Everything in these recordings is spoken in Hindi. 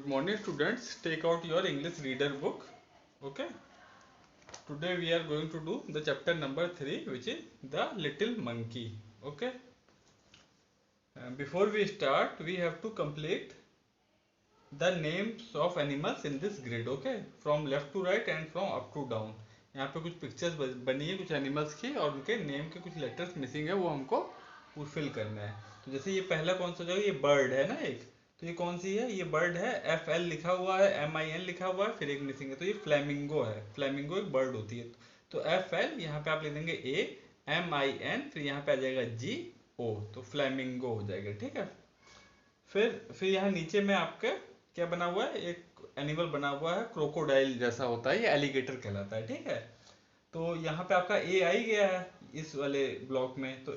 Good morning, students. Take out your English reader book. Okay. Today we are going to do the chapter number 3, which is the little monkey. Okay. Before we start, we have to complete the names of animals in this grid. Okay. From left to right and from up to down. यहाँ पे कुछ पिक्चर्स बनी है कुछ एनिमल्स की और उनके नेम के कुछ लेटर्स मिसिंग है, वो हमको फुलफिल करना है। तो जैसे ये पहला कौन सा जगह, ये बर्ड है ना एक, तो ये कौन सी है, ये बर्ड है, FL लिखा हुआ है, MIN लिखा हुआ है, फिर एक मिसिंग है, तो ये फ्लैमिंगो है। फ्लैमिंगो एक बर्ड होती है। तो FL यहाँ पे आप लिख देंगे A, MIN, फिर यहाँ पे आ जाएगा GO, तो फ्लैमिंगो हो जाएगा। ठीक है। फिर यहाँ नीचे में आपके क्या बना हुआ है, एक एनिमल बना हुआ है, क्रोकोडाइल जैसा होता है, ये एलिगेटर कहलाता है। ठीक है। तो यहाँ पे आपका ए आई गया है इस वाले ब्लॉक में, तो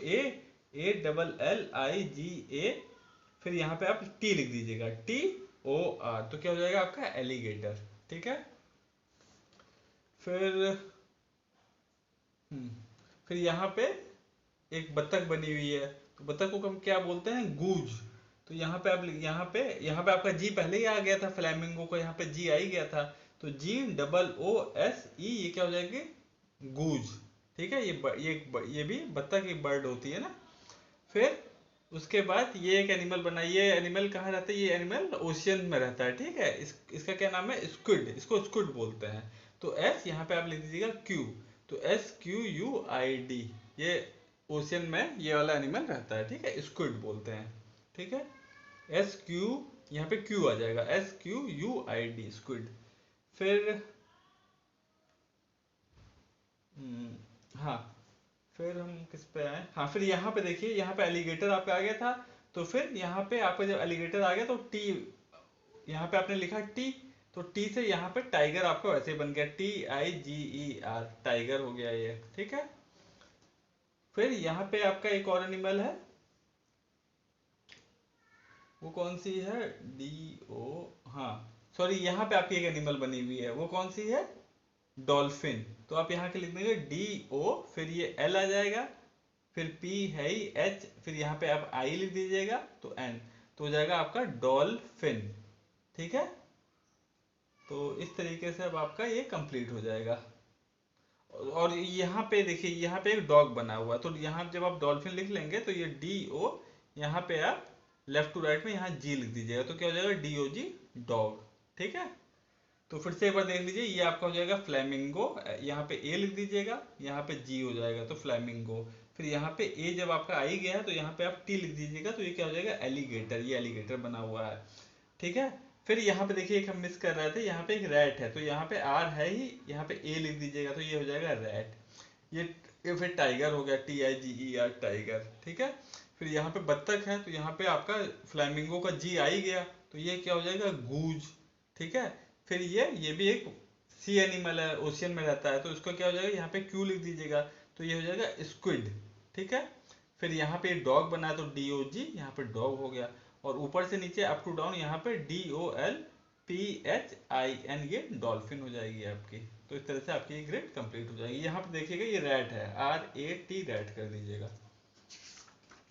ALLIGA, फिर यहाँ पे आप टी लिख दीजिएगा, TOR, तो क्या हो जाएगा आपका एलिगेटर। ठीक है। फिर फिर यहाँ पे एक बत्तख बनी हुई है, तो बत्तख को हम क्या बोलते हैं, गूज। तो यहाँ पे आप यहाँ पे आपका जी पहले ही आ गया था, फ्लैमिंगो को यहाँ पे जी आ ही गया था, तो GOOSE, ये क्या हो जाएगी, गूज। ठीक है। ये भी बत्तख की बर्ड होती है ना। फिर उसके बाद ये एक एनिमल बना, ये एनिमल कहाँ रहता है, ये एनिमल ओशियन में रहता है। ठीक है। इसका क्या नाम है, स्क्विड, इसको स्क्विड बोलते हैं। तो एस यहाँ पे आप लिख दीजिएगा क्यू, तो SQUID, ये ओशियन में ये वाला एनिमल रहता है। ठीक है। स्क्विड बोलते हैं। ठीक है। SQ, यहाँ पे क्यू आ जाएगा, SQUID, स्क्विड। फिर हाँ, फिर हम किस पे आए, हाँ, फिर यहाँ पे देखिए, यहाँ पे एलिगेटर आपका आ गया था। तो फिर यहाँ पे आपका जब एलिगेटर आ गया तो टी, यहाँ पे आपने लिखा टी, तो टी से यहाँ पे टाइगर आपका वैसे ही बन गया, TIGER, टाइगर हो गया ये। ठीक है। फिर यहाँ पे आपका एक और एनिमल है, वो कौन सी है, DO, हाँ सॉरी, यहाँ पे आपकी एक एनिमल बनी हुई है, वो कौन सी है, डॉल्फिन। तो आप यहाँ के लिख देंगे DO, फिर ये L आ जाएगा, फिर P है ही H, फिर यहाँ पे आप I लिख दीजिएगा, तो N, तो हो जाएगा आपका डॉल्फिन। ठीक है। तो इस तरीके से अब आपका ये कंप्लीट हो जाएगा। और यहाँ पे देखिए, यहाँ पे एक डॉग बना हुआ है, तो यहाँ जब आप डॉल्फिन लिख लेंगे तो ये DO, यहाँ पे आप लेफ्ट टू राइट में यहाँ G लिख दीजिएगा, तो क्या हो जाएगा, DOG, डॉग। ठीक है। तो फिर से एक बार देख लीजिए, ये आपका हो जाएगा फ्लैमिंगो, यहाँ पे A लिख दीजिएगा, यहाँ पे G हो जाएगा, तो फ्लैमिंगो। फिर यहाँ पे A जब आपका आई गया है तो यहाँ पे आप T लिख दीजिएगा, तो ये क्या हो जाएगा, एलिगेटर, ये एलिगेटर बना हुआ है। ठीक है। फिर यहाँ पे देखिए, एक हम मिस कर रहे थे, यहाँ पे एक रैट है, तो यहाँ पे R है ही, यहाँ पे A लिख दीजिएगा, तो ये हो जाएगा रैट। ये फिर टाइगर हो गया, TIGER, टाइगर। ठीक है। फिर यहाँ पे बत्तख है, तो यहाँ पे आपका फ्लैमिंगो का G आ ही गया, तो ये क्या हो जाएगा, गूज। ठीक है। फिर ये भी एक सी एनिमल है, ओशियन में रहता है, तो इसका क्या हो जाएगा, यहाँ पे क्यू लिख दीजिएगा, तो ये हो जाएगा स्क्विड। ठीक है। फिर यहाँ पे डॉग बना है, तो DOG, यहाँ पे डॉग हो गया, और ऊपर से नीचे अप टू डाउन यहाँ पे DOLPHIN, ये डॉल्फिन हो जाएगी आपकी। तो इस तरह से आपकी ये ग्रेड कंप्लीट हो जाएगी। यहाँ पे देखिएगा ये रैट है, RAT, रैट कर दीजिएगा।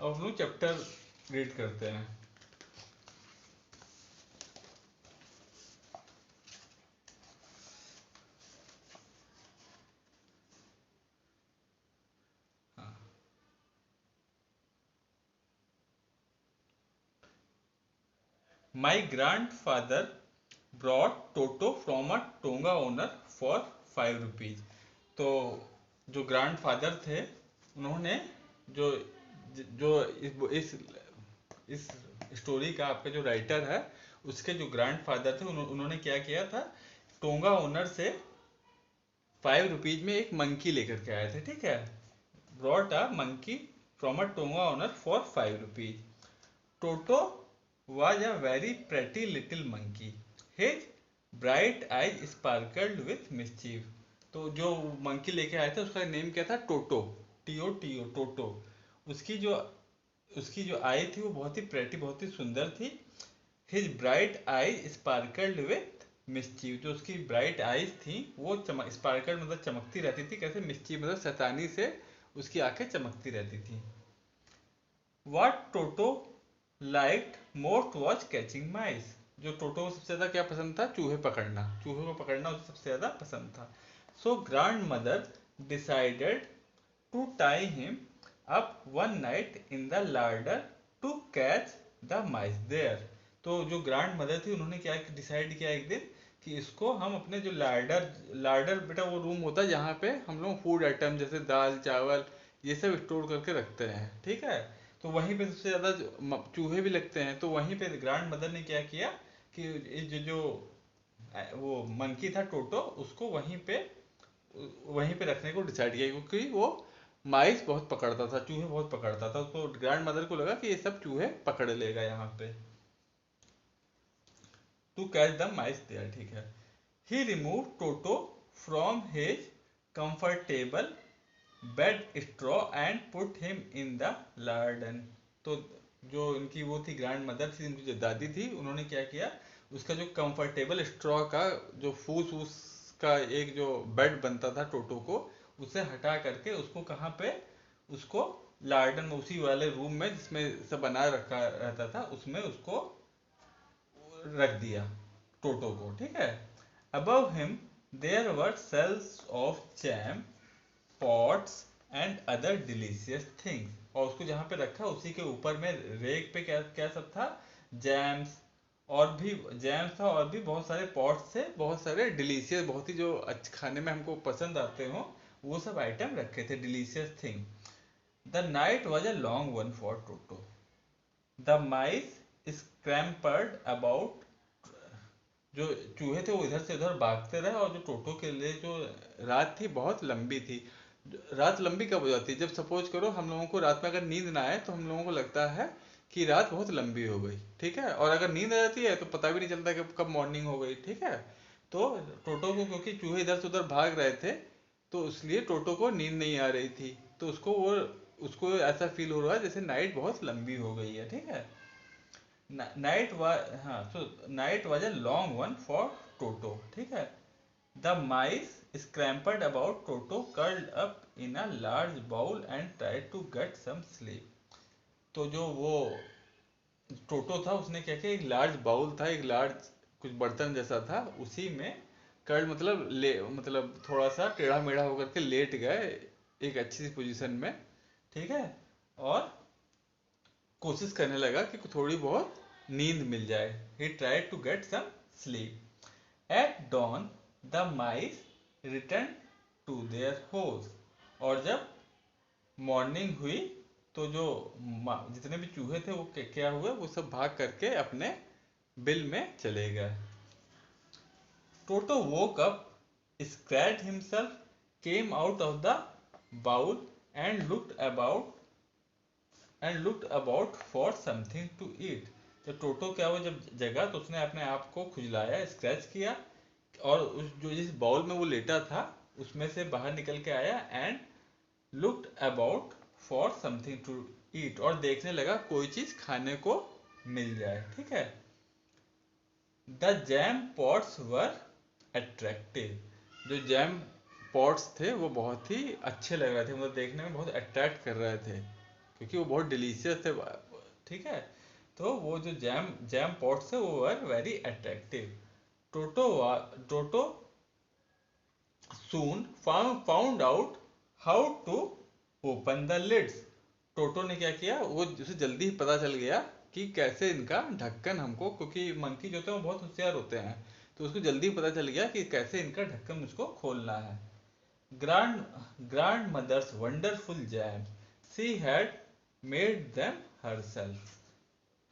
अब हम लोग चैप्टर रीड करते हैं। My grandfather brought Toto from a Tonga owner for 5 rupees. तो जो ग्रैंडफादर थे, उन्होंने जो जो इस स्टोरी का आपका जो राइटर है, उसके जो ग्रैंडफादर थे, उन्होंने क्या किया था, टोंगा ओनर से 5 रुपीज में एक मंकी लेकर के आए थे। ठीक है। Brought a monkey from a tonga owner for 5 rupees. Toto was a very pretty little monkey. His bright eyes sparkled with mischief. तो जो मंकी लेके आए थे उसका नेम क्या था, टोटो, TOTO, टोटो। उसकी जो आई थी वो बहुत ही प्रेटी, बहुत ही सुंदर थी। His bright eyes sparkled with mischief, जो उसकी ब्राइट आईज थी वो स्पार्कल मतलब चमकती रहती थी, कैसे, मिस्चीफ मतलब शैतानी से उसकी आंखें चमकती रहती थी। What Toto liked most was catching mice. जो टोटो को सबसे ज्यादा क्या पसंद था, चूहे पकड़ना, चूहे को पकड़ना उसे सबसे ज्यादा पसंद था। So grandmother decided to tie him up one night in the larder to catch the mice there. तो जो ग्रैंड मदर थी उन्होंने क्या डिसाइड किया एक दिन कि इसको हम अपने जो लार्डर, लार्डर बेटा वो रूम होता है जहाँ पे हम लोग फूड आइटम जैसे दाल चावल ये सब स्टोर करके रखते हैं, ठीक है। तो वहीं पे सबसे ज्यादा चूहे भी लगते हैं, तो वहीं पे ग्रैंड मदर ने क्या किया कि ये जो वो मंकी था टोटो, उसको वहीं पे रखने को डिसाइड किया, क्योंकि वो माइस बहुत पकड़ता था, चूहे बहुत पकड़ता था, तो ग्रैंड मदर को लगा कि ये सब चूहे पकड़ लेगा यहाँ पे, to catch the mice there, ठीक है। He remove Toto from his comfortable bed straw and put him in the larder. तो जो इनकी वो थी ग्रैंड मदर थी, इनकी जो दादी थी, उन्होंने क्या किया, उसका जो कंफर्टेबल स्ट्रॉ का जो फूस वूस का एक जो बेड बनता था टोटो को, उसे हटा करके उसको कहाँ पे, उसको लार्डन में, उसी वाले रूम में जिसमें सब बना रखा रहता था उसमें उसको रख दिया टोटो को, ठीक है। Above him there were shelves of jam pots and other delicious things. और उसको जहाँ पे रखा उसी के ऊपर में रेक पे क्या क्या सब था, जैम्स, और भी जैम्स था, और भी बहुत सारे पॉट्स थे, बहुत सारे डिलीशियस, बहुत ही जो खाने में हमको पसंद आते हो वो सब आइटम रखे थे, delicious thing. The night was a long one for Toto. The mice scampered about. जो चूहे थे वो इधर से उधर भागते रहे, और जो टोटो के लिए जो रात थी बहुत लंबी थी। रात लंबी कब हो जाती है, जब सपोज करो हम लोगों को रात में अगर नींद ना आए तो हम लोगों को लगता है कि रात बहुत लंबी हो गई, ठीक है, और अगर नींद आ जाती है तो पता भी नहीं चलता कि कब मॉर्निंग हो गई, ठीक है। तो टोटो को, क्योंकि चूहे इधर से उधर भाग रहे थे, तो इसलिए टोटो को नींद नहीं आ रही थी, तो उसको ऐसा फील हो रहा है जैसे नाइट बहुत लंबी हो गई है, ठीक है। नाइट वाज, हाँ, तो night was a long one for Toto, ठीक है। The mice scampered about Toto curled up in a large bowl and tried to get some sleep. तो जो वो टोटो था उसने क्या किया, एक लार्ज बाउल था, एक लार्ज कुछ बर्तन जैसा था, उसी में कर्ल मतलब मतलब थोड़ा सा टेढ़ा मेढ़ा होकर के लेट गए एक अच्छी सी पोजीशन में, ठीक है, और कोशिश करने लगा कि थोड़ी बहुत नींद मिल जाए। He tried to get some sleep. At dawn the mice return to their holes. और जब मॉर्निंग हुई तो जो जितने भी चूहे थे वो क्या हुए, वो सब भाग करके अपने बिल में चले गए। टोटो woke up, scratched himself, came out of the bowl and looked about for something to eat। जब टोटो क्या हुआ, जब जगा तो उसने अपने आप को खुजलाया, स्क्रैच किया, और उस जो जिस बाउल में वो लेटा था उसमें से बाहर निकल के आया, and looked about for something to eat, और देखने लगा कोई चीज खाने को मिल जाए, ठीक है। The jam pots were attractive. जो जैम पॉट्स थे वो बहुत ही अच्छे लग रहे थे, मतलब देखने में बहुत अट्रैक्ट कर रहे थे, क्योंकि वो बहुत डिलीशियस थे, ठीक है। तो वो जो जैम जैम पॉट्स थे वो were very attractive. Toto toto soon found out how to open the lids। टोटो ने क्या किया, वो उसे जल्दी ही पता चल गया कि कैसे इनका ढक्कन हमको, क्योंकि मंकी जो होते हैं वो बहुत होशियार होते हैं, तो उसको जल्दी पता चल गया कि कैसे इनका ढक्कन मुझको खोलना है। Grand grandmother's wonderful jam, she had made them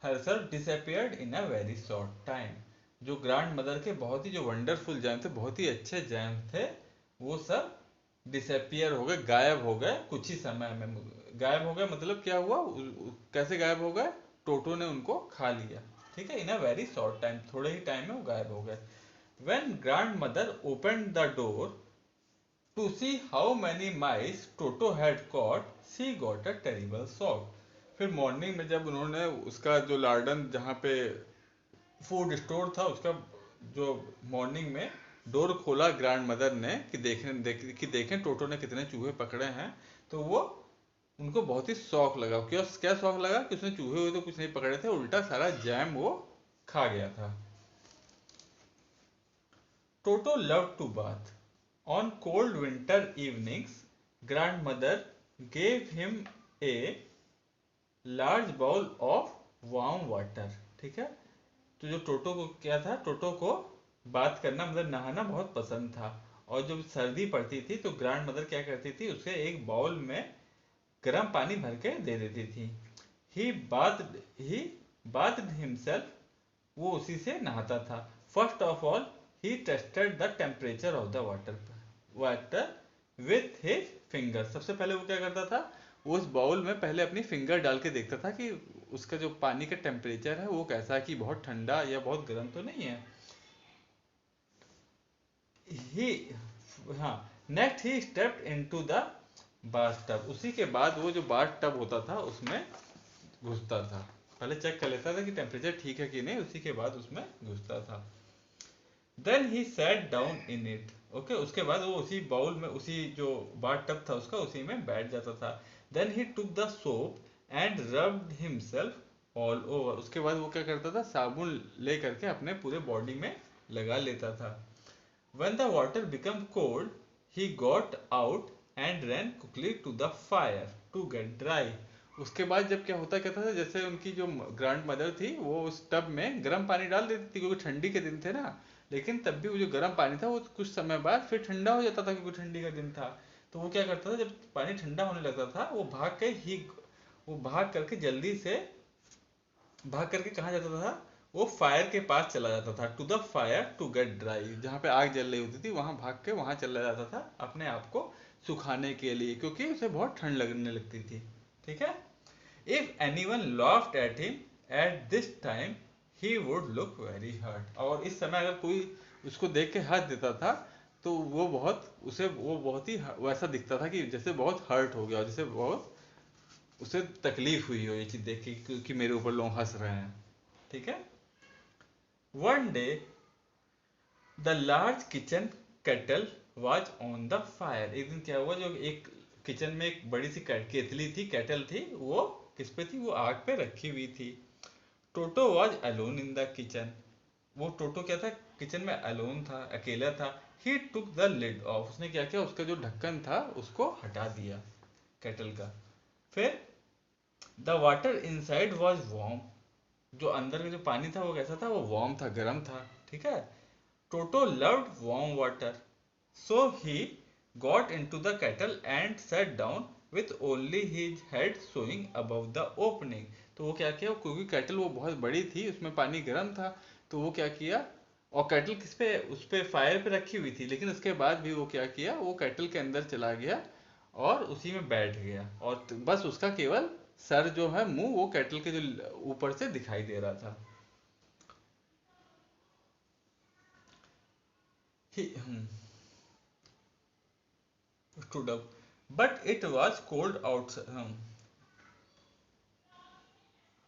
herself disappeared in a very short time। जो ग्रैंड मदर के बहुत ही जो वंडरफुल जैम थे, बहुत ही अच्छे जैम थे, वो सब डिसअपियर हो गए, गायब हो गए कुछ ही समय में। गायब हो गए मतलब क्या हुआ, कैसे गायब हो गए, टोटो ने उनको खा लिया, ठीक है, in a very short time, थोड़े ही टाइम में वो गायब हो गए। When grandmother open the door to see how many mice Toto had caught, she got a terrible shock. फिर मॉर्निंग में जब उन्होंने उसका जो लार्डन जहाँ पे फूड स्टोर था उसका जो मॉर्निंग में डोर खोला ग्रैंड मदर ने कि देखें टोटो ने कितने चूहे पकड़े हैं, तो वो उनको बहुत ही शौक लगा। क्या क्या शौक लगा कि उसने चूहे हुए तो कुछ नहीं पकड़े थे, उल्टा सारा जैम वो खा गया था। Toto loved to bath. On cold winter evenings, grandmother gave him a large bowl of warm water. ठीक है, तो जो टोटो को क्या था, टोटो को बात करना मतलब नहाना बहुत पसंद था। और जब सर्दी पड़ती थी तो ग्रैंड मदर क्या करती थी, उसे एक बाउल में गर्म पानी भर के दे देती थी। ही bathed himself, वो उसी से नहाता था। First of all he tested the temperature of the water with his finger. सबसे पहले वो क्या करता था, वो उस बाउल में पहले अपनी फिंगर डाल के देखता था कि उसका जो पानी का टेम्परेचर है वो कैसा है, कि बहुत ठंडा या बहुत गर्म तो नहीं है। ही हाँ, next he stepped into the bath tub. उसी के बाद वो जो बाथ टब होता था उसमें घुसता था। पहले चेक कर लेता था कि टेम्परेचर ठीक है कि नहीं, उसी के बाद उसमें घुसता था। Then he sat down in it. Okay, उसके बाद वो उसी बाउल में, उसी जो बाथ टब था उसका, उसी में बैठ जाता था। Then he took the soap and rubbed himself all over. उसके बाद वो क्या करता था, साबुन ले करके अपने पूरे बॉडी में लगा लेता था। When the water became cold, he got out and ran quickly to the fire to get dry. उसके बाद जब क्या होता कहता था, जैसे उनकी जो ग्रैंड मदर थी वो उस टब में गर्म पानी डाल देती थी, क्योंकि ठंडी के दिन थे ना। लेकिन तब भी वो जो गर्म पानी था वो कुछ समय बाद फिर ठंडा हो जाता था, क्योंकि ठंडी का दिन था। तो वो क्या करता था, जब पानी ठंडा होने लगता था वो भाग करके जल्दी से भाग करके कहाँ जाता था, वो फायर के पास चला जाता था। To the fire to get dry, जहाँ पे आग जल रही होती थी वहां भाग के वहां चला जाता था अपने आप को सुखाने के लिए, क्योंकि उसे बहुत ठंड लगने लगती थी। ठीक है। If anyone laughed at him at this time he would look very hurt. और इस समय अगर कोई उसको देख के हंस देता था तो वो बहुत ही वैसा दिखता था कि जैसे बहुत हर्ट हो गया, जैसे बहुत उसे तकलीफ हुई हो ये चीज देख के कि मेरे ऊपर लोग हंस रहे हैं। ठीक है। One day the large kitchen kettle was on the fire. एक दिन क्या हुआ, जो एक किचन में एक बड़ी सी केतली थी, केटल थी, वो किस पे थी, वो आग पे रखी हुई थी। टोटो was alone in the kitchen. वो टोटो क्या था, किचन में अलोन था, अकेला था। ही टुक द लिड ऑफ। उसने क्या किया, उसका जो ढक्कन था उसको हटा दिया केटल का। फिर the water inside was warm. जो अंदर का जो पानी था वो कैसा था, वो वार्म था, गर्म था। ठीक है। Toto loved warm water, so he got into the kettle and set down with only his head showing above the opening. तो वो क्या किया, क्योंकि केटल वो बहुत बड़ी थी, उसमें पानी गर्म था, तो वो क्या किया, और केटल किस पे, उस पे फायर पे रखी हुई थी, लेकिन उसके बाद भी वो क्या किया, वो केटल के अंदर चला गया और उसी में बैठ गया, और बस उसका केवल सर जो है, मुंह वो केटल के जो ऊपर से दिखाई दे रहा था। He stood up, but it was cold outside,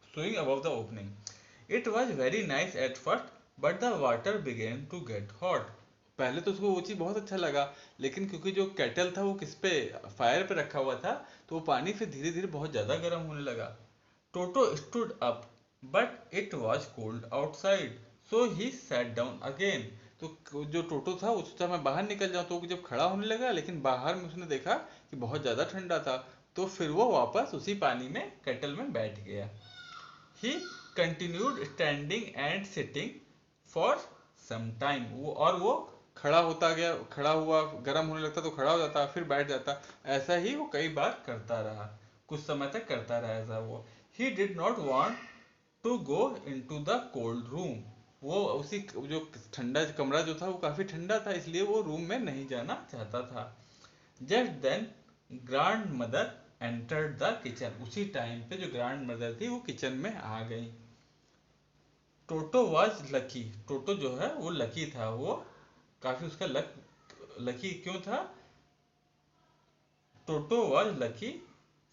showing above the opening. It was very nice at first, but the water began to get hot. पहले तो उसको वो चीज बहुत अच्छा लगा, लेकिन क्योंकि जो केटल था वो किस पे, फायर पे रखा हुआ था, तो वो पानी फिर धीरे धीरे बहुत ज्यादा गर्म होने लगा। Toto stood up, but it was cold outside, so he sat down again. तो जो टोटो था उस समय बाहर निकल जाओ, तो जब खड़ा होने लगा, लेकिन बाहर में उसने देखा कि बहुत ज्यादा ठंडा था, तो फिर वो वापस उसी पानी में केटल में बैठ गया। He continued standing and sitting for some time. वो खड़ा होता गया, खड़ा हुआ, गर्म होने लगता तो खड़ा हो जाता, फिर बैठ जाता। ऐसा ही वो कई बार करता रहा, कुछ समय तक करता रहा ऐसा वो। He did not want to go into the cold room. वो उसी जो ठंडा कमरा जो था वो काफी ठंडा था, इसलिए वो रूम में नहीं जाना चाहता था। Just then grandmother entered the kitchen. उसी टाइम पे जो ग्रैंड मदर थी वो किचन में आ गई। टोटो वॉज लकी। टोटो जो है वो लकी था, वो काफी उसका लकी क्यों था, Toto was lucky,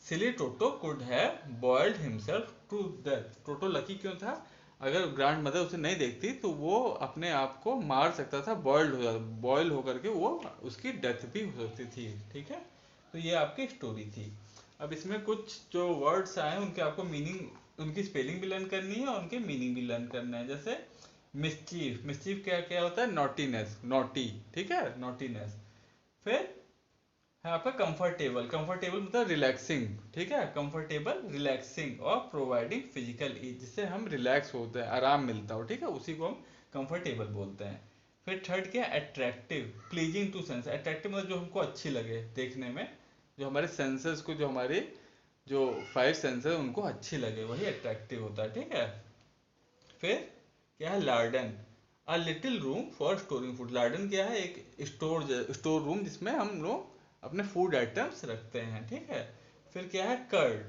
silly Toto could have boiled himself to death. Toto lucky क्यों था, अगर ग्रैंड मदर उसे नहीं देखती तो वो अपने आप को मार सकता था, बॉइल होकर के वो उसकी डेथ भी हो सकती थी। ठीक है। तो ये आपकी स्टोरी थी। अब इसमें कुछ जो वर्ड्स आए उनके आपको मीनिंग, उनकी स्पेलिंग भी लर्न करनी है और उनके मीनिंग भी लर्न करना है। जैसे मिस्चीफ, मिस्चीफ क्या क्या होता है, नॉटीनेस, नॉटी, ठीक है, नॉटीनेस। फिर है आपका कंफर्टेबल, कंफर्टेबल मतलब रिलैक्सिंग, ठीक है, कंफर्टेबल, रिलैक्सिंग और प्रोवाइडिंग फिजिकल ईज, जिससे हम रिलैक्स होते हैं, आराम मिलता हो, ठीक है, उसी को हम कंफर्टेबल बोलते हैं। फिर थर्ड क्या, attractive, pleasing to sense, attractive मतलब जो हमको अच्छी लगे देखने में, जो हमारे सेंसेस को, जो हमारे जो फाइव सेंसेस उनको अच्छी लगे, वही अट्रैक्टिव होता है, ठीक है। फिर क्या है, larder, a little room for storing food, larder क्या है, एक स्टोर रूम जिसमें हम लोग अपने फूड आइटम्स रखते हैं, ठीक है। फिर क्या है, कर्ड,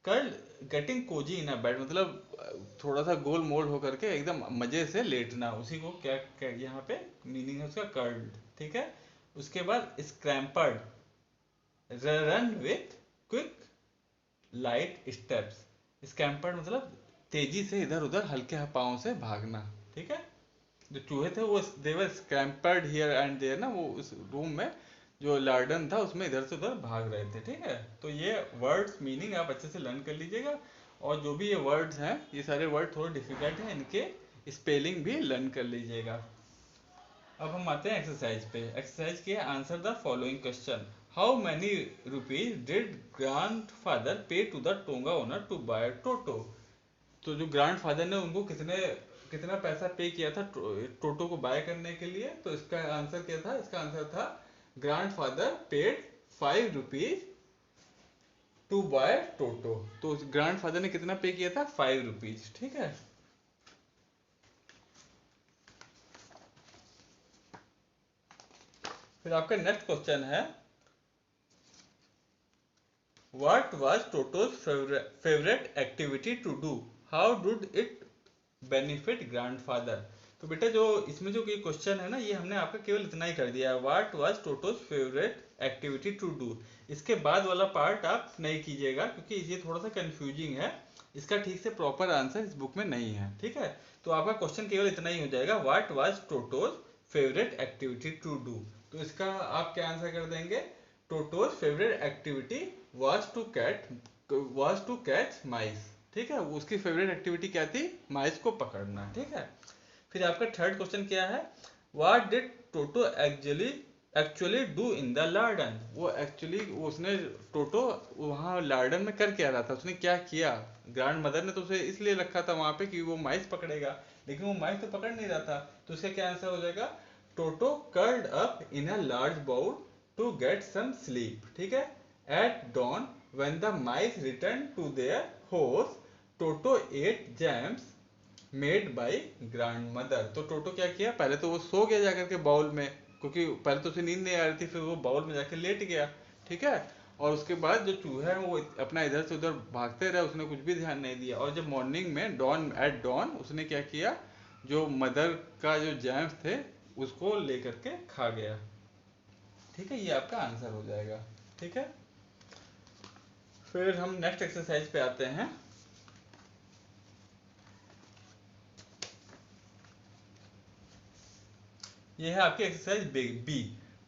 कर्ड गेटिंग कोजी इन अ बेड, मतलब थोड़ा सा गोल मोल होकर के एकदम मजे से लेटना, उसी को क्या, क्या यहाँ पे मीनिंग है उसका, कर्ड, ठीक है। उसके बाद scampered, run with quick light steps, scampered मतलब तेजी से इधर उधर हल्के पाँव से भागना, ठीक है। जो चूहे थे वो देवर स्क्रैम्पर्ड हियर एंड देयर ना, वो उस रूम में जो लार्डन था उसमें इधर से उधर भाग रहे थे, ठीक है। तो ये वर्ड्स मीनिंग आप अच्छे से लर्न कर लीजिएगा, और जो भी ये वर्ड्स हैं, ये सारे वर्ड थोड़े डिफिकल्ट हैं, इनके स्पेलिंग भी लर्न कर लीजिएगा। अब हम आते हैं एक्सरसाइज पे। एक्सरसाइज के answer the following question, how many rupees did grandfather pay to the tonga owner to buy Toto, तो जो ग्रैंडफादर ने उनको कितने कितना पैसा पे किया था टोटो को बाय करने के लिए, तो इसका आंसर क्या था, इसका आंसर था grandfather paid 5 rupees to buy Toto, तो ग्रैंडफादर ने कितना पे किया था, 5 रुपीज, ठीक है। फिर आपका नेक्स्ट क्वेश्चन है, what was Toto's favourite activity to do, how did it benefit grandfather, तो बेटा जो इसमें जो क्वेश्चन है ना, ये हमने आपका केवल इतना ही कर दिया है, what was Toto's favourite activity to do, इसके बाद वाला पार्ट आप नहीं कीजिएगा, क्योंकि ये थोड़ा सा कंफ्यूजिंग है, इसका ठीक से प्रॉपर आंसर इस बुक में नहीं है, ठीक है। तो आपका क्वेश्चन केवल इतना ही हो जाएगा, what was Toto's favourite activity to do, तो इसका आप क्या आंसर कर देंगे, Toto's favourite activity was to catch mice, ठीक है, उसकी फेवरेट एक्टिविटी क्या थी, माइस को पकड़ना, ठीक है। फिर आपका थर्ड क्वेश्चन क्या है, what did Toto actually actually do in the larder, वो एक्चुअली उसने टोटो वहाँ लार्डन में कर क्या रहा था, उसने क्या किया, ग्रैंड मदर ने तो उसे इसलिए रखा था वहां पे कि वो माइस पकड़ेगा, लेकिन वो माइस तो पकड़ नहीं रहा था, तो उसका क्या आंसर हो जाएगा, Toto curled up in a large bowl to get some sleep, ठीक है। At dawn when the mice return to their holes, Toto ate jams made by grandmother, तो टोटो क्या किया, पहले तो वो सो गया जाकर के बाउल में, क्योंकि पहले तो उसे नींद नहीं आ रही थी, फिर वो बाउल में जाकर लेट गया, ठीक है। और उसके बाद जो चूहा है वो अपना इधर से उधर भागते रहे, उसने कुछ भी ध्यान नहीं दिया, और जब मॉर्निंग में डॉन एट डॉन उसने क्या किया, जो मदर का जो जैम्स थे उसको लेकर के खा गया, ठीक है, ये आपका आंसर हो जाएगा, ठीक है। फिर हम नेक्स्ट एक्सरसाइज पे आते हैं। ये है आपकी exercise B,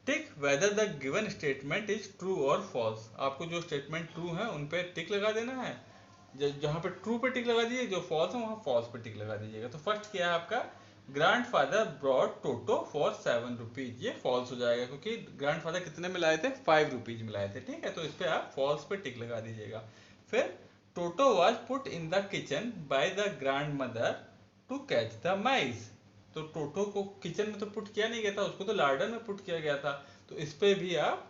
tick whether the given statement is true और फॉल्स, आपको जो स्टेटमेंट ट्रू है उन पे टिक लगा देना है, जहां पे ट्रू पे टिक लगा दीजिए, जो फॉल्स है वहां फॉल्स पे टिक लगा दीजिएगा। तो फर्स्ट क्या है आपका, grandfather brought Toto for 7 rupees, ये फॉल्स हो जाएगा, क्योंकि ग्रैंडफादर कितने में लाए थे, 5 रुपीज में लाए थे, ठीक है, तो इस पे आप फॉल्स पे टिक लगा दीजिएगा। फिर Toto was put in the kitchen by the grandmother to catch the mice, तो टोटो को किचन में तो पुट किया नहीं गया था, उसको तो लार्डन में पुट किया गया था, तो इस पे भी आप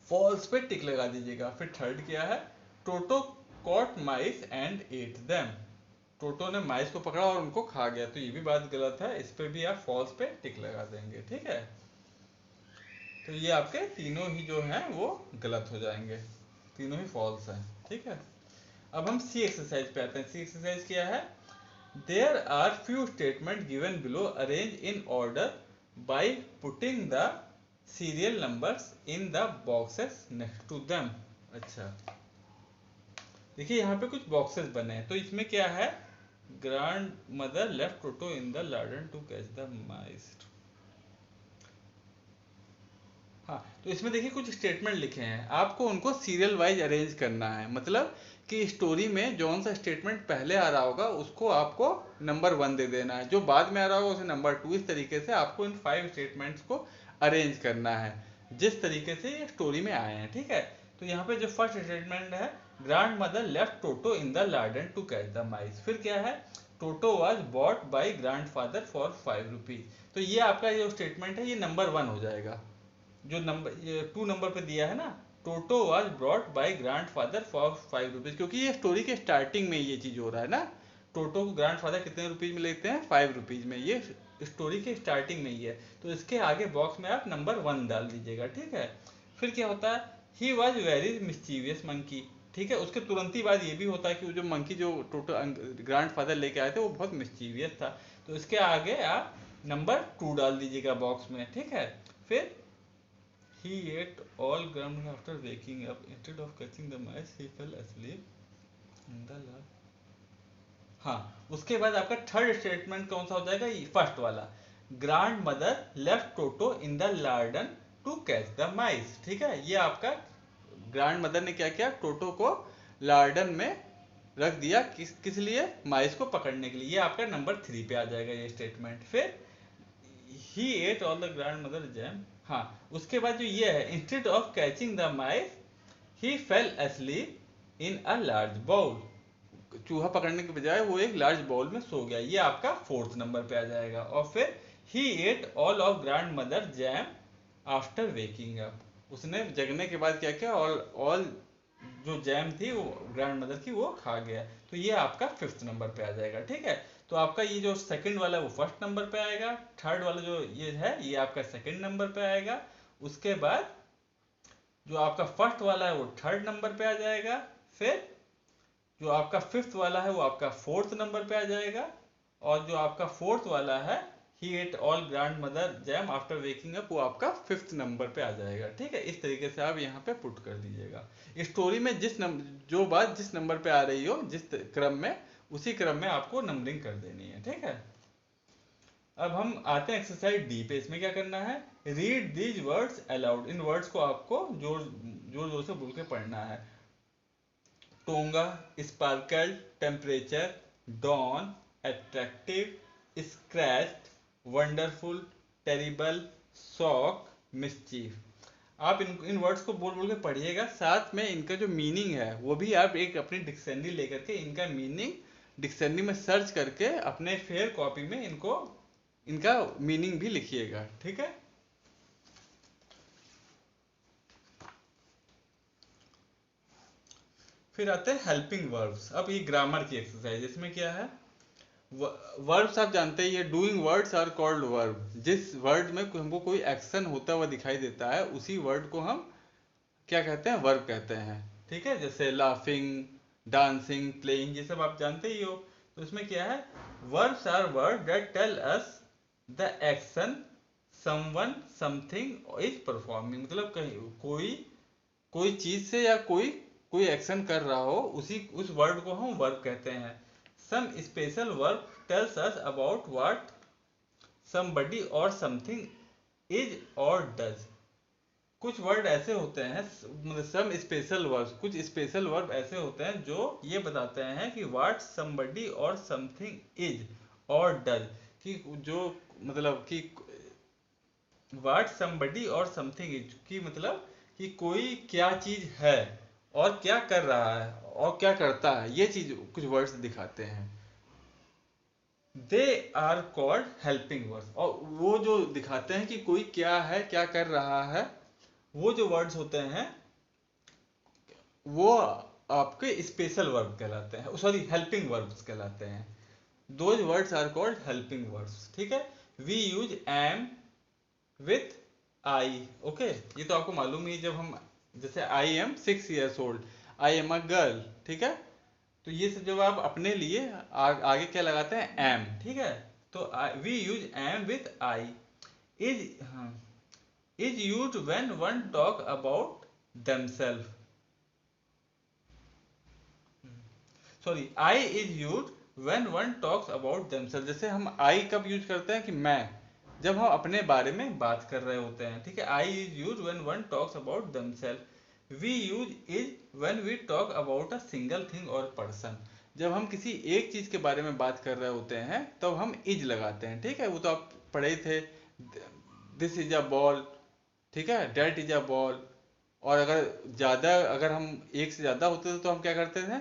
फॉल्स पे टिक लगा दीजिएगा। फिर थर्ड क्या है, Toto caught mice and ate them, Toto ने माइस को पकड़ा और उनको खा गया, तो ये भी बात गलत है, इस पे भी आप फॉल्स पे टिक लगा देंगे, ठीक है। तो ये आपके तीनों ही जो हैं वो गलत हो जाएंगे, तीनों ही फॉल्स हैं, ठीक है। अब हम सी एक्सरसाइज पे आते हैं। सी एक्सरसाइज क्या है, there are few statements given below arranged in order by putting the serial numbers in the boxes next to them, अच्छा देखिए यहाँ पे कुछ बॉक्सेस बने हैं, तो इसमें क्या है, grandmother left Toto in the larder to catch the mice, हाँ, तो इसमें देखिए कुछ स्टेटमेंट लिखे हैं, आपको उनको सीरियल वाइज अरेंज करना है। मतलब कि स्टोरी में जौन सा स्टेटमेंट पहले आ रहा होगा उसको आपको नंबर 1 दे देना है, जो बाद में आ रहा होगा उसे नंबर 2। इस तरीके से आपको इन 5 स्टेटमेंट्स को अरेंज करना है जिस तरीके से ये स्टोरी में आए हैं, ठीक है। तो यहाँ पे जो फर्स्ट स्टेटमेंट है, grandmother left Toto in the garden to catch the mice. फिर क्या है, Toto was bought by grandfather for 5 rupees. तो ये आपका जो स्टेटमेंट है ये नंबर 1 हो जाएगा। जो नंबर 2 नंबर पे दिया है ना, Toto was brought by grandfather for 5 rupees, क्योंकि ये स्टोरी के स्टार्टिंग में ये चीज हो रहा है ना। टोटो को ग्रैंड फादर कितने रुपीज में लेते हैं, 5 रुपीज में। ये स्टोरी के स्टार्टिंग में ही है, तो इसके आगे बॉक्स में आप नंबर 1 डाल दीजिएगा, ठीक है। फिर क्या होता है, he was very mischievous monkey. ठीक है, उसके तुरंत ही बाद ये भी होता है कि वो जो मंकी जो टोटो ग्रैंड फादर लेके आए थे वो बहुत मिस्चीवियस था। तो इसके आगे आप नंबर 2 डाल दीजिएगा बॉक्स में, ठीक है। फिर he ate all ground after waking up. Instead of catching the mice, he fell asleep in the lab. हाँ, उसके बाद आपका थर्ड स्टेटमेंट कौन सा हो जाएगा, फर्स्ट वाला, grandmother left Toto in the garden to catch the mice. ठीक है, ये आपका ग्रैंड मदर ने क्या किया, टोटो को गार्डन में रख दिया, किस लिए, माइस को पकड़ने के लिए। ये आपका नंबर 3 पे आ जाएगा ये स्टेटमेंट। फिर he ate all the grandmother jam. हाँ, उसके बाद जो ये है, instead of catching the mice he fell asleep in a large bowl. चूहा पकड़ने के बजाय वो एक लार्ज बाउल में सो गया। ये आपका 4th नंबर पे आ जाएगा। और फिर he ate all of grandmother jam after waking up. उसने जगने के बाद क्या किया, ऑल जो जैम थी वो ग्रैंड मदर की वो खा गया। तो ये आपका 5th नंबर पे आ जाएगा, ठीक है। तो आपका ये जो सेकंड वाला है वो फर्स्ट नंबर पे आएगा, थर्ड वाला जो ये है ये आपका सेकंड नंबर पे आएगा। उसके बाद जो आपका फर्स्ट वाला है वो थर्ड नंबर पे आ जाएगा। फिर जो आपका 5th वाला है वो आपका 4th नंबर पे आ जाएगा। और जो आपका 4th वाला है, he ate all grandmother jam after waking up, वो आपका 5th नंबर पे आ जाएगा, ठीक है। इस तरीके से आप यहाँ पे पुट कर दीजिएगा। स्टोरी में जिस नंबर जो बात जिस नंबर पे आ रही हो, जिस क्रम में, उसी क्रम में आपको नंबरिंग कर देनी है, ठीक है। अब हम आते हैं एक्सरसाइज डी पे। इसमें क्या करना है, read these words allowed. In words को आपको जोर जोर जोर से बोल के पढ़ना है। Tonga, sparkle, temperature, dawn, attractive, scratch, wonderful, terrible, shock, mischief. आप इन वर्ड्स को बोल बोल के पढ़िएगा, साथ में इनका जो मीनिंग है वो भी आप एक अपनी डिक्शनरी लेकर के इनका मीनिंग डिक्शनरी में सर्च करके अपने फेयर कॉपी में इनको इनका मीनिंग भी लिखिएगा, ठीक है। फिर आते हैं हेल्पिंग वर्ब्स। अब ये ग्रामर की एक्सरसाइज। इसमें क्या है, वर्ब्स आप जानते ही है, doing words are called verb. जिस वर्ड में हमको कोई एक्शन होता हुआ दिखाई देता है उसी वर्ड को हम क्या कहते हैं, वर्ब कहते हैं, ठीक है। जैसे लाफिंग, डांसिंग, प्लेइंग, ये सब आप जानते ही हो। तो इसमें क्या है, verbs are word that tell us the action someone something is performing. मतलब कहीं कोई कोई चीज से या कोई कोई एक्शन कर रहा हो, उस वर्ड को हम वर्ब कहते हैं। Some special verb tells us about what somebody और समथिंग इज और डज। कुछ वर्ड ऐसे होते हैं, मतलब सम स्पेशल वर्ब, कुछ स्पेशल वर्ब ऐसे होते हैं जो ये बताते हैं कि व्हाट समबडी और समथिंग इज और डज, कि जो मतलब कि व्हाट समबडी और समथिंग इज की मतलब कि कोई क्या चीज है और क्या कर रहा है और क्या करता है, ये चीज कुछ वर्ड्स दिखाते हैं। They are called helping words. और वो जो दिखाते हैं कि कोई क्या है, क्या कर रहा है, वो जो वर्ड्स होते हैं वो आपके स्पेशल वर्ब कहलाते हैं, सॉरी हेल्पिंग वर्ब्स कहलाते हैं। Those words are called helping words, ठीक है। We use am with I, okay. ये तो आपको मालूम ही, जब हम जैसे I am 6 years old, I am a girl, ठीक है। तो ये सब जब आप अपने लिए आगे क्या लगाते हैं, एम, ठीक है। तो we use am with I. Is, हाँ, is used when one talk about themselves. Sorry, I is used when one talks about themselves. जैसे हम I कब यूज करते हैं कि मैं, जब हम अपने बारे में बात कर रहे होते हैं, ठीक है। I is use when one talks about themself. We use is when we talk about a single thing और पर्सन। जब हम किसी एक चीज के बारे में बात कर रहे होते हैं तब तो हम इज लगाते हैं, ठीक है। वो तो आप पढ़े ही थे, दिस इज अ बॉल, ठीक है, डेट इज अ बॉल। और अगर हम एक से ज्यादा होते थे तो हम क्या करते थे,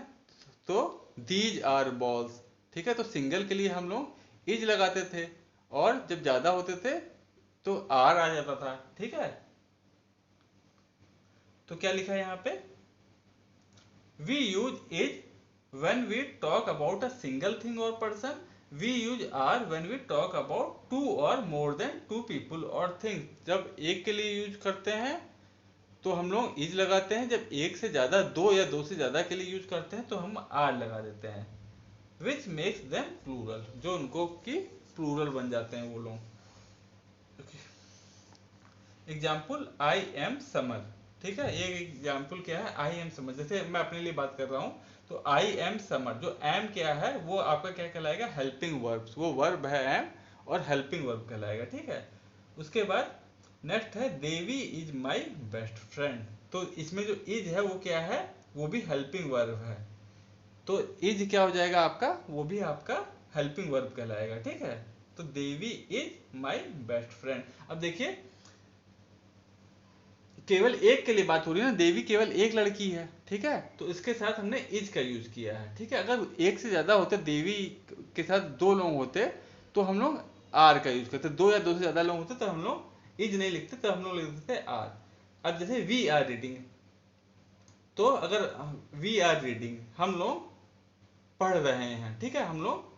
तो दीज आर बॉल्स, ठीक है। तो सिंगल के लिए हम लोग इज लगाते थे, और जब ज्यादा होते थे तो आर आ जाता था, ठीक है। तो क्या लिखा है यहाँ पे, we use is when we talk about a single thing or person, we use are when we talk about two or more than two people or things। जब एक के लिए यूज करते हैं तो हम लोग इज लगाते हैं, जब एक से ज्यादा, दो या दो से ज्यादा के लिए यूज करते हैं तो हम आर लगा देते हैं। विच मेक्स देम प्लूरल, जो उनको की प्लूरल बन जाते हैं वो लोग। एग्जाम्पल, आई एम समर, ठीक है। ये एग्जाम्पल क्या है, आई एम समर। जैसे मैं अपने लिए बात कर रहा हूँ तो आई एम समर, जो एम क्या है वो आपका क्या कहलाएगा, हेल्पिंग वर्ब। वो वर्ब है एम, और हेल्पिंग वर्ब कहलाएगा, ठीक है। उसके बाद नेक्स्ट है, देवी इज माई बेस्ट फ्रेंड। तो इसमें जो इज है वो क्या है, वो भी हेल्पिंग वर्ब है। तो इज क्या हो जाएगा आपका, वो भी आपका हेल्पिंग वर्ब कहलाएगा, ठीक है। तो देवी इज माई बेस्ट फ्रेंड। अब देखिए, केवल एक के लिए बात हो रही है ना, देवी केवल एक लड़की है, ठीक है। तो इसके साथ हमने इज का यूज किया है, ठीक है। अगर एक से ज्यादा होते, देवी के साथ दो लोग होते तो हम लोग आर का यूज करते। दो या दो से ज्यादा लोग होते तो हम लोग इज नहीं लिखते, तो हम लोग लिखते थे आर। अब जैसे वी आर रीडिंग, तो अगर वी आर रीडिंग, हम लोग पढ़ रहे हैं, ठीक है, हम लोग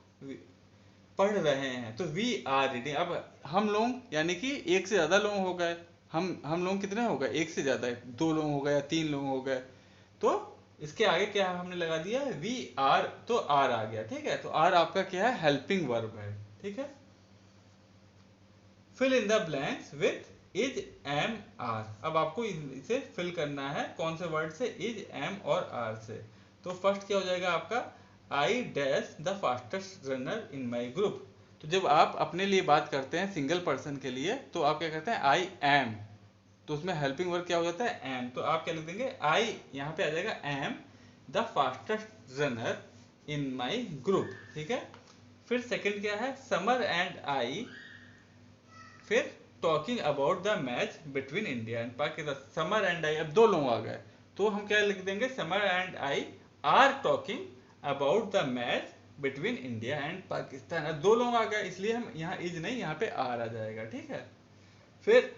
पढ़ रहे हैं, तो वी आर रीडिंग। अब हम लोग यानी कि एक से ज्यादा लोग हो गए, हम लोग कितने हो गए, एक से ज्यादा, दो लोग हो गए या तीन लोग हो गए, तो इसके आगे क्या हमने लगा दिया, वी आर, तो आर आ गया, ठीक है। तो आर आपका क्या है, हेल्पिंग वर्ब है, ठीक है। Fill in the blanks with is am are. अब आपको इसे फिल करना है कौन से वर्ड से, इज एम और आर से। तो फर्स्ट क्या हो जाएगा आपका, I dash the fastest runner in my group. तो जब आप अपने लिए बात करते हैं सिंगल पर्सन के लिए तो आप क्या करते हैं, आई एम, तो उसमें हेल्पिंग वर्ब क्या हो जाता है, एम। तो आप क्या लिख देंगे, आई यहाँ पे आ जाएगा am the fastest runner in my group, ठीक है। फिर सेकंड क्या है, समर एंड आई, फिर talking about the match between India and Pakistan. Summer and I, अब दो लोग आ गए तो हम क्या लिख देंगे, summer and I R talking about the match between India and Pakistan. अब दो लोग आ गए इसलिए हम यहाँ इज नहीं, यहाँ पे आर आ जाएगा, ठीक है। फिर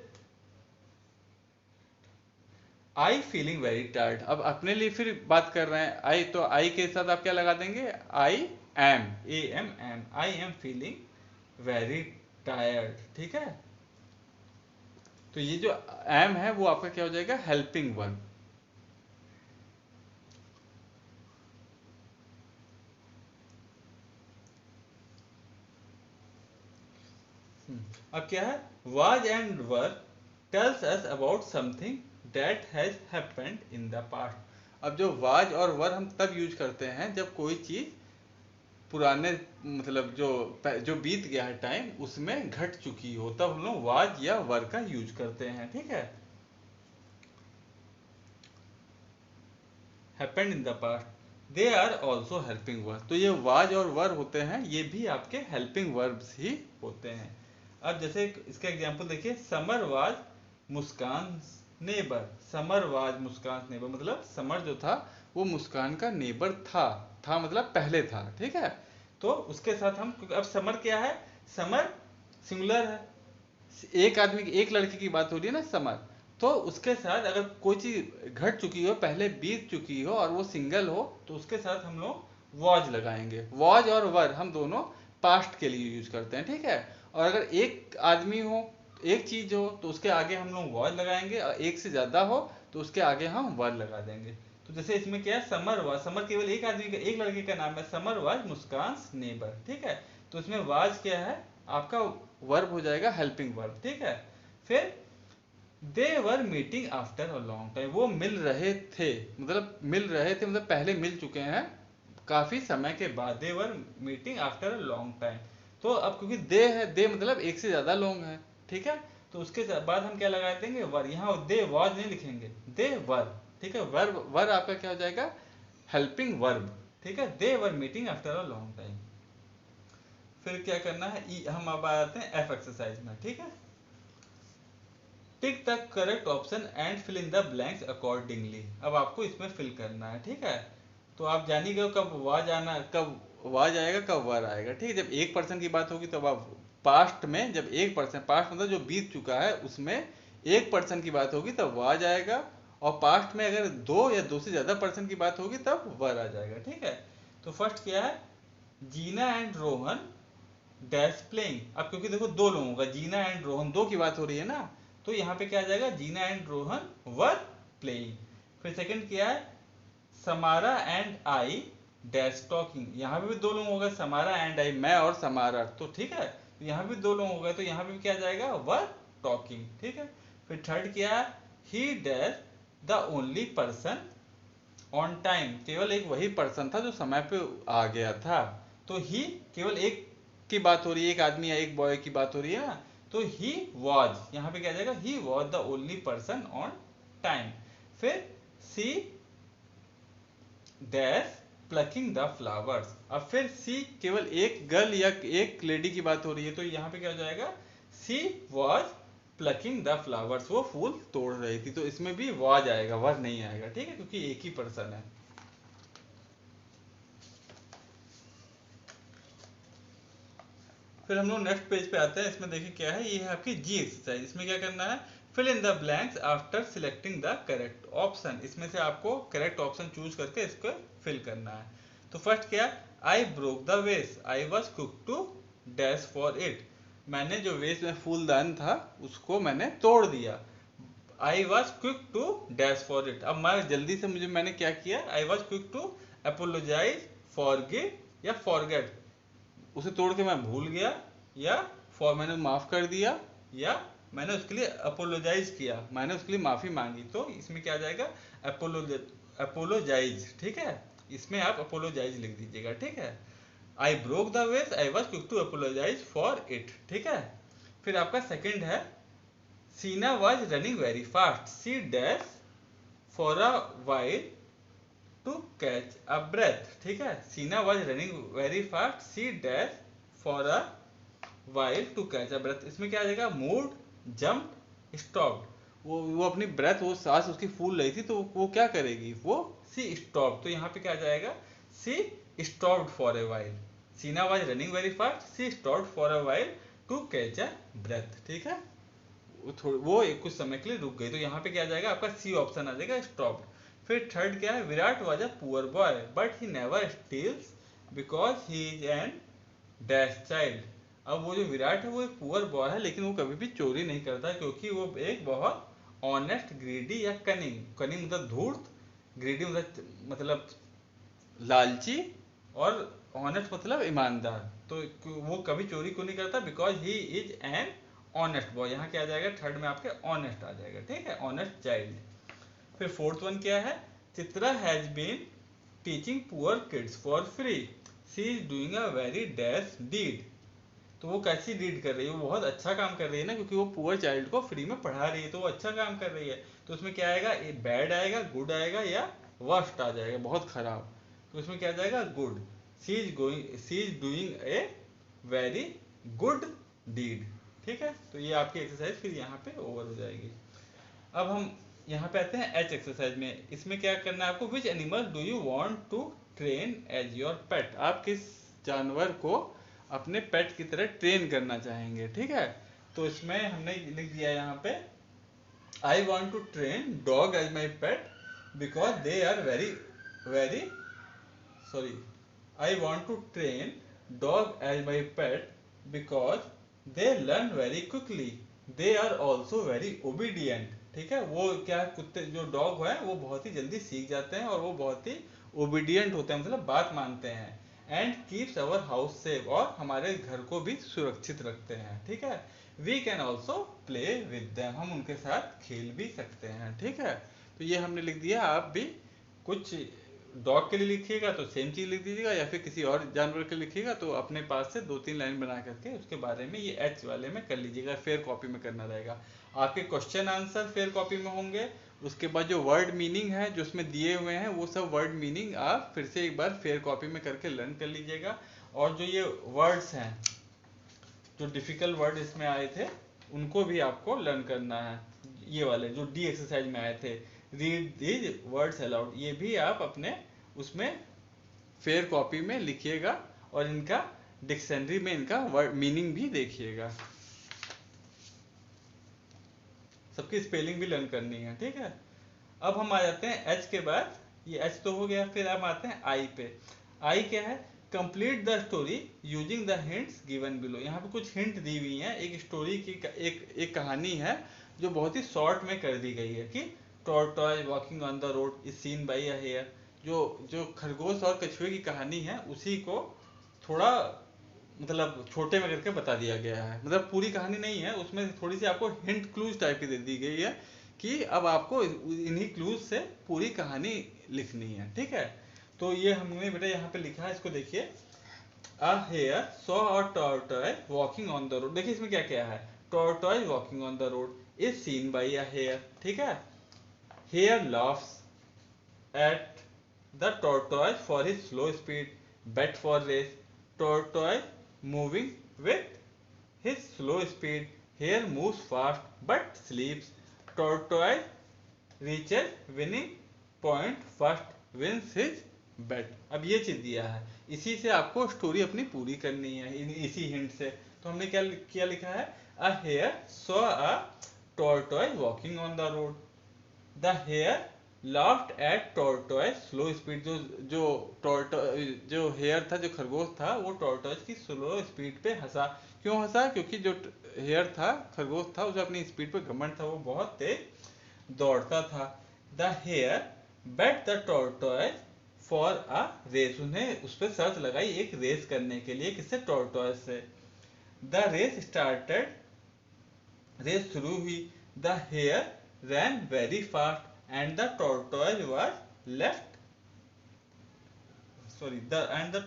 आई फीलिंग वेरी टायर्ड, अब अपने लिए फिर बात कर रहे हैं आई, तो आई के साथ आप क्या लगा देंगे, I am, A M am, I am feeling very tired, ठीक है। तो ये जो एम है वो आपका क्या हो जाएगा, हेल्पिंग वर्ब। अब क्या है, was and were tales us about something that has happened in the past. अब जो वाज और वर हम तब यूज करते हैं जब कोई चीज पुराने, मतलब जो बीत गया है टाइम उसमें घट चुकी हो, तब हम लोग वाज या वर का यूज करते हैं, ठीक है। Happened in the past, they are also helping verb. तो ये वाज और वर होते हैं, ये भी आपके हेल्पिंग वर्ब्स ही होते हैं। अब जैसे इसका एग्जांपल देखिए, summer was Muskan neighbour. Summer was Muskan neighbour, मतलब समर जो था वो मुस्कान का नेबर था मतलब पहले था, ठीक है। तो उसके साथ हम, अब समर क्या है, समर सिंगुलर है, एक आदमी की, एक लड़की की बात हो रही है ना समर, तो उसके साथ अगर कोई चीज घट चुकी हो, पहले बीत चुकी हो और वो सिंगल हो, तो उसके साथ हम लोग वॉज लगाएंगे। वॉज और वर हम दोनों पास्ट के लिए यूज करते हैं, ठीक है। और अगर एक आदमी हो, एक चीज हो, तो उसके आगे हम लोग वॉज लगाएंगे, और एक से ज्यादा हो तो उसके आगे हम वर लगा देंगे। तो जैसे इसमें क्या है, समर वाज, समर केवल एक आदमी का, एक लड़के का नाम है, समर वाज मुस्कान नेबर, ठीक है। तो इसमें वाज क्या है आपका, वर्ब हो जाएगा हेल्पिंग वर्ब, ठीक है। फिर they were meeting after a long time, वो मिल रहे थे, मतलब पहले मिल चुके हैं काफी समय के बाद। They were meeting after a long time, तो अब क्योंकि दे है, दे मतलब एक से ज्यादा लोग हैं, ठीक है, तो उसके बाद हम क्या लगा देंगे, वर। यहाँ दे वाज नहीं लिखेंगे, दे वर, ठीक है। वर्ब, वर आपका क्या हो जाएगा, हेल्पिंग वर्ब, ठीक है। They were meeting after a long time. फिर क्या करना है, हम अब आते हैं एफ एक्सरसाइज में, ठीक है। Tick the correct option and fill in the blanks accordingly. अब आपको इसमें फिल करना है, ठीक है। तो आप जान ही गए कब वाज आना, कब वाज आएगा, कब वर आएगा, ठीक है। जब एक पर्सन की बात होगी तब आप पास्ट में, जब एक पर्सन, पास्ट मतलब जो बीत चुका है उसमें एक पर्सन की बात होगी तब वाज आएगा, और पास्ट में अगर दो या दो से ज्यादा पर्सन की बात होगी तब वर आ जाएगा, ठीक है। तो फर्स्ट क्या है, जीना एंड रोहन डैश प्लेइंग। अब क्योंकि देखो दो लोगों का, जीना एंड रोहन, दो की बात हो रही है ना, तो यहाँ पे क्या आ जाएगा, Jeena and Rohan were playing. फिर सेकंड क्या है, Samara and I dash talking. यहाँ पे भी दो लोग हो गए, समारा एंड आई, मैं और समारा, तो ठीक है। तो यहाँ भी दो लोग हो गए, तो यहाँ पे भी क्या आ जाएगा, वर टॉकिंग, ठीक है। फिर थर्ड क्या है, ही dash the only person on time. केवल एक वही पर्सन था जो समय पे आ गया था, तो ही केवल एक की बात हो रही है, एक आदमी या एक बॉय की बात हो रही है ना, तो ही वॉज, यहाँ पे क्या जाएगा, he was the only person on time. फिर C dash plucking the flowers. अब फिर सी केवल एक गर्ल या एक लेडी की बात हो रही है, तो यहाँ पे क्या हो जाएगा, सी वॉज प्लकिंग द फ्लावर्स, वो फूल तोड़ रही थी, तो इसमें भी वॉज आएगा, वर नहीं आएगा, ठीक है, क्योंकि एक ही पर्सन है। फिर हम लोग नेक्स्ट पेज पे आते हैं, इसमें देखिए क्या है, ये है आपकी जी एक्सरसाइज। इसमें क्या करना है, fill in the blanks after selecting the correct option. इसमें से आपको करेक्ट ऑप्शन चूज करके इसको फिल करना है। तो फर्स्ट क्या, आई broke the vase, I was quick to dash for it. मैंने जो वेस में फूलदान था उसको मैंने तोड़ दिया। I was quick to dash for it. अब मैं जल्दी से, मुझे मैंने क्या किया, I was quick to apologise, forgive या फॉरगेट। उसे तोड़ के मैं भूल गया, या फॉर मैंने माफ कर दिया, या मैंने उसके लिए अपोलोजाइज किया, मैंने उसके लिए माफी मांगी। तो इसमें क्या आ जाएगा, अपोलोजाइज, ठीक है। इसमें आप अपोलोजाइज लिख दीजिएगा, ठीक है। आई broke the vase, I was quick to apologise for it, ठीक है। फिर आपका सेकंड है, Seena was running very fast, she dash for a while to catch a breath, ठीक है। Seena was running very fast, she dash for a while to catch a breath. इसमें क्या आ जाएगा, मूड, जंप, स्टॉप्ड। वो अपनी ब्रेथ, वो सांस उसकी फूल रही थी, तो वो क्या करेगी, वो सी स्टॉप। तो यहाँ पे क्या आ जाएगा, she stopped for a while. Seena was running very fast, she stopped for a while to catch a breath, ठीक है। वो एक कुछ समय के लिए रुक गई, तो यहाँ पे क्या आ जाएगा, आपका सी ऑप्शन आ जाएगा, स्टॉप्ड। फिर थर्ड क्या है, Virat was a poor boy but he never steals because he is an dash child. अब वो जो विराट है वो एक पुअर बॉय है, लेकिन वो कभी भी चोरी नहीं करता, क्योंकि वो एक बहुत ऑनेस्ट, ग्रीडी या कनिंग, कनिंग मतलब धूर्त, ग्रीडी मतलब लालची, और ऑनेस्ट मतलब ईमानदार। तो वो कभी चोरी क्यों नहीं करता, because he is an honest boy. यहाँ क्या आ जाएगा, थर्ड में आपके ऑनेस्ट आ जाएगा, ठीक है, ऑनेस्ट चाइल्ड। फिर फोर्थ वन क्या है, Chitra has been teaching poor kids for free, she is doing a very dash deed. तो वो कैसी डीड कर रही है, वो बहुत अच्छा काम कर रही है ना, क्योंकि वो पुअर चाइल्ड को फ्री में पढ़ा रही है, तो वो अच्छा काम कर रही है। तो उसमें क्या आएगा, बैड आएगा, गुड आएगा, या वर्स्ट आ जाएगा, बहुत खराब। तो उसमें क्या आ जाएगा, good. She is doing a very good deed, ठीक है। तो ये आपकी एक्सरसाइज फिर यहाँ पे ओवर हो जाएगी। अब हम यहाँ पे आते हैं एच एक्सरसाइज में। इसमें क्या करना है आपको, which animal do you want to train as your pet. आप किस जानवर को अपने पेट की तरह ट्रेन करना चाहेंगे, ठीक है। तो इसमें हमने लिख दिया यहाँ पे, I want to train dog as my pet because they are very very sorry I want to train dog as my pet because they learn very quickly, they are also very obedient, ठीक है। वो क्या है, कुत्ते जो डॉग है वो बहुत ही जल्दी सीख जाते हैं, और वो बहुत ही ओबीडियंट होते हैं, मतलब बात मानते हैं। And keeps our house safe, और हमारे घर को भी सुरक्षित रखते हैं, ठीक है। We can also play with them, हम उनके साथ खेल भी सकते हैं, ठीक है। तो ये हमने लिख दिया, आप भी कुछ डॉग के लिए लिखिएगा तो सेम चीज लिख दीजिएगा, या फिर किसी और जानवर के लिए लिखिएगा तो अपने पास से 2-3 लाइन बना करके उसके बारे में ये एच वाले में कर लीजिएगा, फेयर कॉपी में करना रहेगा। आपके क्वेश्चन आंसर फेयर कॉपी में होंगे, उसके बाद जो वर्ड मीनिंग है जो उसमें दिए हुए हैं वो सब वर्ड मीनिंग आप फिर से एक बार फेयर कॉपी में करके लर्न कर लीजिएगा। और जो ये वर्ड्स हैं, जो डिफिकल्ट वर्ड इसमें आए थे उनको भी आपको लर्न करना है। ये वाले जो डी एक्सरसाइज में आए थे, रीड दीज वर्ड्स अलाउड, ये भी आप अपने उसमें फेयर कॉपी में लिखिएगा और इनका डिक्शनरी में इनका वर्ड मीनिंग भी देखिएगा। सबकी स्पेलिंग भी लर्न करनी है, ठीक है। अब हम आ जाते हैं एच के बाद, ये एच तो हो गया, फिर हम आते हैं आई पे। आई क्या है? Complete the story using the hints given below. यहाँ पे कुछ हिंट दी हुई हैं, एक स्टोरी की एक कहानी है जो बहुत ही शॉर्ट में कर दी गई है कि tortoise walking on the road is seen by a hare. जो जो खरगोश और कछुए की कहानी है उसी को थोड़ा मतलब छोटे में करके बता दिया गया है, मतलब पूरी कहानी नहीं है उसमें, थोड़ी सी आपको हिंट क्लूज टाइप की दे दी गई है कि अब आपको इन्हीं क्लूज से पूरी कहानी लिखनी है, ठीक है। तो ये हमने बेटा यहाँ पे लिखा है, इसको देखिए। A hare saw a tortoise walking on the road. देखिए इसमें क्या क्या है, tortoise walking on the road is seen by a hare, ठीक है। Hare laughs at the tortoise for his slow speed, bet for race, tortoise moving with his slow speed, hare moves fast but sleeps, tortoise reaches winning point first, wins his bet। अब ये चीज दिया है, इसी से आपको स्टोरी अपनी पूरी करनी है, इसी हिंट से। तो हमने क्या क्या लिखा है, a hare saw a tortoise walking on the road, the hare laughed at tortoise slow speed. जो हेयर था, जो खरगोश था, वो टॉर्टोइज की स्लो स्पीड पे हंसा। क्यों हंसा? क्योंकि जो हेयर था, खरगोश था, उसे अपनी स्पीड पे घमंड था, वो बहुत तेज दौड़ता था। The hare bet the tortoise for a race. उन्हें उस पर शर्त लगाई एक रेस करने के लिए, किससे? टॉर्टोइज से। द रेस स्टार्टेड, रेस शुरू हुई। The hare ran very fast and the tortoise was left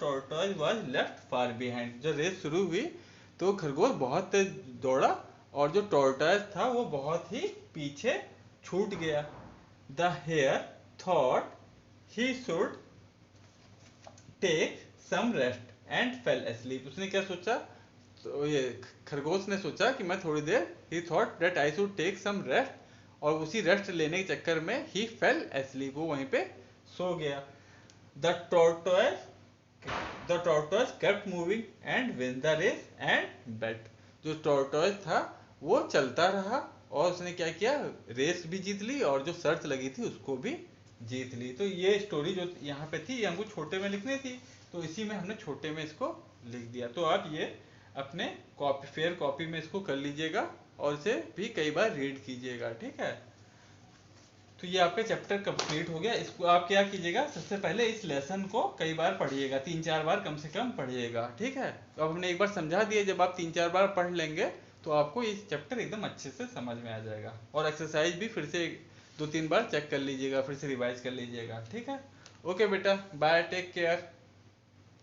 tortoise was left far behind. जब रेस शुरू हुई तो खरगोश बहुत तेज दौड़ा और जो टॉर्टोइज था वो बहुत ही पीछे छूट गया। The hare thought he should take some rest and fell asleep। उसने क्या सोचा? तो ये खरगोश ने सोचा कि मैं थोड़ी देर, he thought that I should take some rest, और उसी रेस्ट लेने के चक्कर में ही फेल asleep, वो वहीं पे सो गया। The tortoise kept moving and win the race and bet। जो टॉर्टोइज था वो चलता रहा और उसने क्या किया? रेस भी जीत ली और जो शर्त लगी थी उसको भी जीत ली। तो ये स्टोरी जो यहाँ पे थी ये हमको छोटे में लिखनी थी, तो इसी में हमने छोटे में इसको लिख दिया। तो आप ये अपने कॉपी, फेयर कॉपी में इसको कर लीजिएगा और इसे भी कई बार रीड कीजिएगा, ठीक है। तो ये आपका चैप्टर कंप्लीट हो गया। इसको आप क्या कीजिएगा, सबसे पहले इस लेसन को कई बार पढ़िएगा, 3-4 बार कम से कम पढ़िएगा, ठीक है। तो अब हमने एक बार समझा दिया, जब आप 3-4 बार पढ़ लेंगे तो आपको ये चैप्टर एकदम अच्छे से समझ में आ जाएगा। और एक्सरसाइज भी फिर से 2-3 बार चेक कर लीजिएगा, फिर से रिवाइज कर लीजिएगा, ठीक है। ओके बेटा, बाय, टेक केयर।